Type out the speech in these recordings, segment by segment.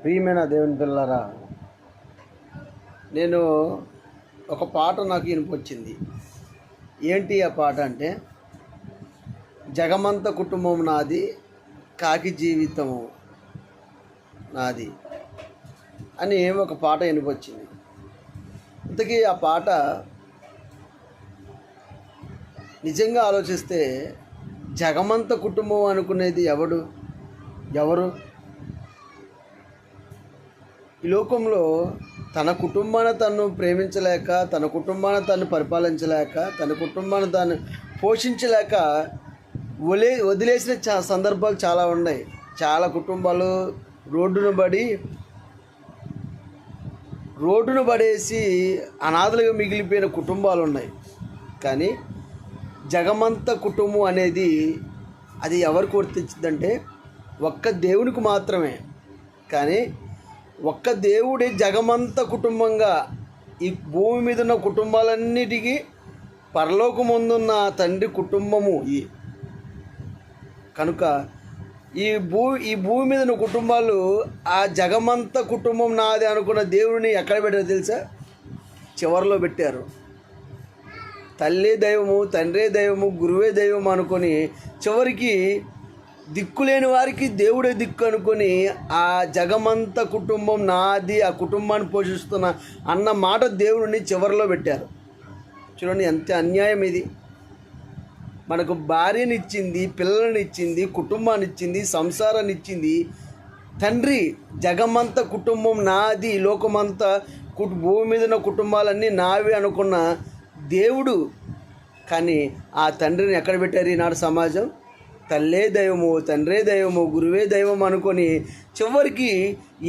ప్రియమైన దేవుని పిల్లరా, నేను ఒక పాట నాకు వినిపొచ్చింది. ఏంటి ఆ పాట అంటే, జగమంత కుటుంబం నాది, కాకి జీవితము నాది అని ఒక పాట వినిపొచ్చింది. ఇంతకీ ఆ పాట నిజంగా ఆలోచిస్తే జగమంత కుటుంబం అనుకునేది ఎవరు? ఈ లోకంలో తన కుటుంబాన్ని తను ప్రేమించలేక, తన కుటుంబాన్ని తను పరిపాలించలేక, తన కుటుంబాన్ని తాను పోషించలేక వదిలేసిన సందర్భాలు చాలా ఉన్నాయి. చాలా కుటుంబాలు రోడ్డును పడేసి అనాథలుగా మిగిలిపోయిన కుటుంబాలు ఉన్నాయి. కానీ జగమంత కుటుంబం అనేది అది ఎవరికి వర్తించిందంటే ఒక్క దేవునికి మాత్రమే. కానీ ఒక్క దేవుడే జగమంత కుటుంబంగా ఈ భూమి మీద ఉన్న కుటుంబాలన్నిటికీ పరలోకముందున్న తండ్రి కుటుంబము కనుక ఈ భూమి మీద ఉన్న కుటుంబాలు ఆ జగమంత కుటుంబం నాది అనుకున్న దేవుడిని ఎక్కడ పెట్టారో తెలుసా? చివరిలో పెట్టారు. తల్లే దైవము, తండ్రే దైవము, గురువే దైవం అనుకొని చివరికి దిక్కులేని వారికి దేవుడే దిక్కు అనుకొని ఆ జగమంత కుటుంబం నాది, ఆ కుటుంబాన్ని పోషిస్తున్న అన్న మాట దేవుడిని చివరిలో పెట్టారు. చూడండి ఎంత అన్యాయం ఇది. మనకు భార్యనిచ్చింది, పిల్లలనిచ్చింది, కుటుంబాన్ని ఇచ్చింది, సంసారాన్ని ఇచ్చింది తండ్రి. జగమంత కుటుంబం నాది, లోకమంతా భూమి మీద ఉన్న కుటుంబాలన్నీ నావి అనుకున్న దేవుడు. కానీ ఆ తండ్రిని ఎక్కడ పెట్టారు ఈనాడు సమాజం? తల్లే దైవము, తండ్రే దైవము, గురువే దైవం అనుకొని చివరికి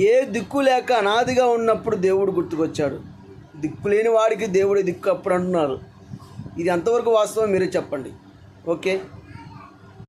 ఏ దిక్కు లేక అనాదిగా ఉన్నప్పుడు దేవుడు గుర్తుకొచ్చాడు. దిక్కులేని వాడికి దేవుడే దిక్కు అప్పుడు అంటున్నారు. ఇది ఎంతవరకు వాస్తవం మీరే చెప్పండి. ఓకే.